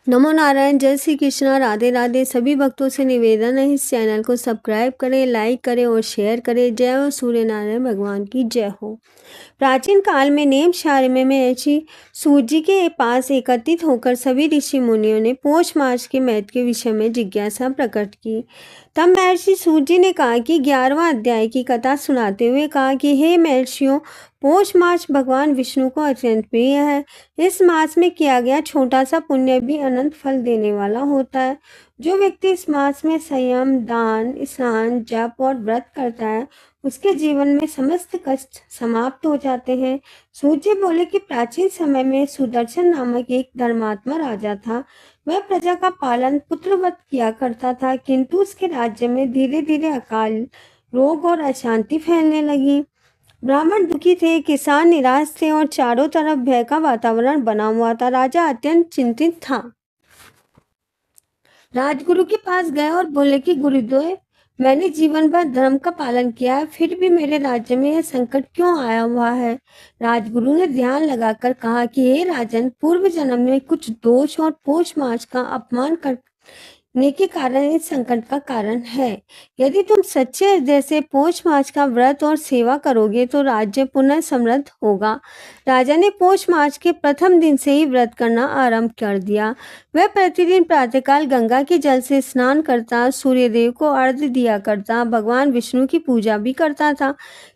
नमो नारायण, जय श्री कृष्णा, राधे राधे। सभी भक्तों से निवेदन है इस चैनल को सब्सक्राइब करें, लाइक करें और शेयर करें। जय हो सूर्य नारायण भगवान की जय हो। प्राचीन काल में नेमशारण्य में महर्षि सूत के पास एकत्रित होकर सभी ऋषि मुनियों ने पौष मास के महत्व के विषय में जिज्ञासा प्रकट की। तब महर्षि सूत जी ने कहा कि 11वां अध्याय की कथा सुनाते हुए कहा कि हे महर्षियों, पौष मास भगवान विष्णु को अत्यंत प्रिय है। इस मास में किया गया छोटा सा पुण्य भी अनंत फल देने वाला होता है। जो व्यक्ति इस मास में संयम, दान, स्नान, जप और व्रत करता है, उसके जीवन में समस्त कष्ट समाप्त हो जाते हैं। सूत जी बोले कि प्राचीन समय में सुदर्शन नामक एक धर्मात्मा राजा था। वह प्रजा का पालन पुत्रवत किया करता था, किंतु उसके राज्य में धीरे धीरे अकाल, रोग और अशांति फैलने लगी। ब्राह्मण दुखी थे, किसान निराश थे और चारों तरफ भय का वातावरण बना हुआ था। राजा अत्यंत चिंतित था। राजगुरु के पास गए और बोले कि गुरुदेव, मैंने जीवन भर धर्म का पालन किया है, फिर भी मेरे राज्य में यह संकट क्यों आया हुआ है। राजगुरु ने ध्यान लगाकर कहा कि हे राजन, पूर्व जन्म में कुछ दोष और पौष मास का अपमान करने के कारण इस संकट का कारण है। यदि तुम सच्चे हृदय से पौष मास का व्रत और सेवा करोगे तो राज्य पुनः समृद्ध होगा। राजा ने पौष मास के प्रथम दिन से ही व्रत करना आरंभ कर दिया। वह प्रतिदिन प्रातःकाल गंगा के जल से स्नान करता, सूर्यदेव को अर्घ्य दिया करता, भगवान विष्णु की पूजा भी करता था,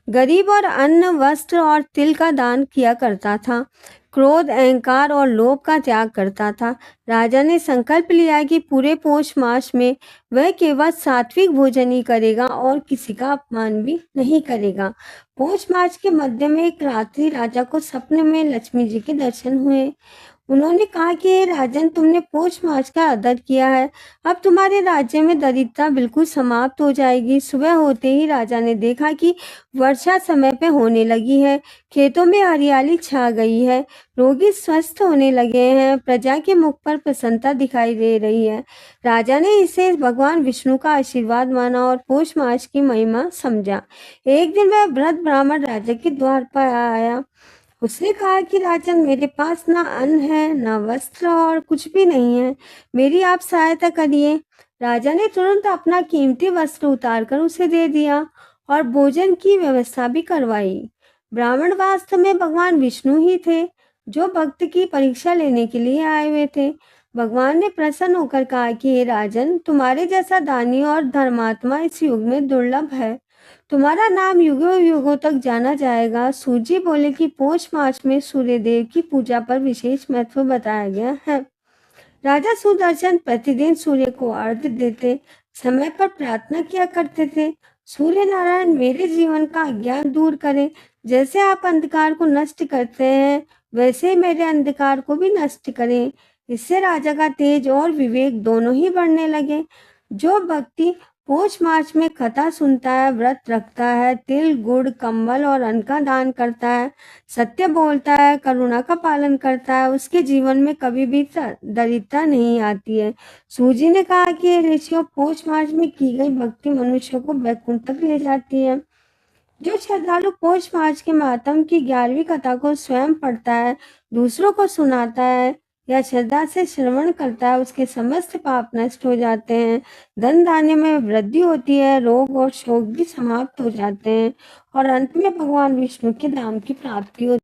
गरीब और अन्न, वस्त्र और तिल का दान किया करता था, क्रोध, अहंकार और लोभ का त्याग करता था। राजा ने संकल्प लिया कि पूरे पौष मास में वह केवल सात्विक भोजन ही करेगा और किसी का अपमान भी नहीं करेगा। पौष मास के मध्य में एक रात्रि राजा को सपने में लक्ष्मी जी के दर्शन हुए। उन्होंने कहा कि हे राजन, तुमने पौष मास का आदर किया है, अब तुम्हारे राज्य में दरिद्रता बिल्कुल समाप्त हो जाएगी। सुबह होते ही राजा ने देखा कि वर्षा समय पे होने लगी है, खेतों में हरियाली छा गई है, रोगी स्वस्थ होने लगे हैं, प्रजा के मुख पर प्रसन्नता दिखाई दे रही है। राजा ने इसे भगवान विष्णु का आशीर्वाद माना और पौष मास की महिमा समझा। एक दिन वह वृद्ध ब्राह्मण राजा के द्वार पर आया। उसने कहा कि राजन, मेरे पास ना अन्न है, ना वस्त्र और कुछ भी नहीं है, मेरी आप सहायता करिए। राजा ने तुरंत अपना कीमती वस्त्र उतारकर उसे दे दिया और भोजन की व्यवस्था भी करवाई। ब्राह्मण वास्तव में भगवान विष्णु ही थे, जो भक्त की परीक्षा लेने के लिए आए हुए थे। भगवान ने प्रसन्न होकर कहा कि हे राजन, तुम्हारे जैसा दानी और धर्मात्मा इस युग में दुर्लभ है। तुम्हारा नाम युगों युगों तक जाना जाएगा। सूजी बोले कि पौष मास में सूर्य देव की पूजा पर विशेष महत्व बताया गया है। राजा सुदर्शन प्रतिदिन सूर्य को अर्घ्य देते, समय पर प्रार्थना किया करते थे। सूर्य नारायण, मेरे जीवन का अज्ञान दूर करें। जैसे आप अंधकार को नष्ट करते हैं, वैसे ही मेरे अंधकार को भी नष्ट करें। इससे राजा का तेज और विवेक दोनों ही बढ़ने लगे। जो व्यक्ति पौष मास में कथा सुनता है, व्रत रखता है, तिल, गुड़, कंबल और अन्न का दान करता है, सत्य बोलता है, करुणा का पालन करता है, उसके जीवन में कभी भी दरिद्रता नहीं आती है। सूजी ने कहा कि ऋषियों, पौष मास में की गई भक्ति मनुष्य को वैकुंठ तक ले जाती है। जो श्रद्धालु पौष मास के मातम की 11वीं कथा को स्वयं पढ़ता है, दूसरों को सुनाता है या श्रद्धा से श्रवण करता है, उसके समस्त पाप नष्ट हो जाते हैं, धन धान्य में वृद्धि होती है, रोग और शोक भी समाप्त हो जाते हैं और अंत में भगवान विष्णु के धाम की प्राप्ति होती है।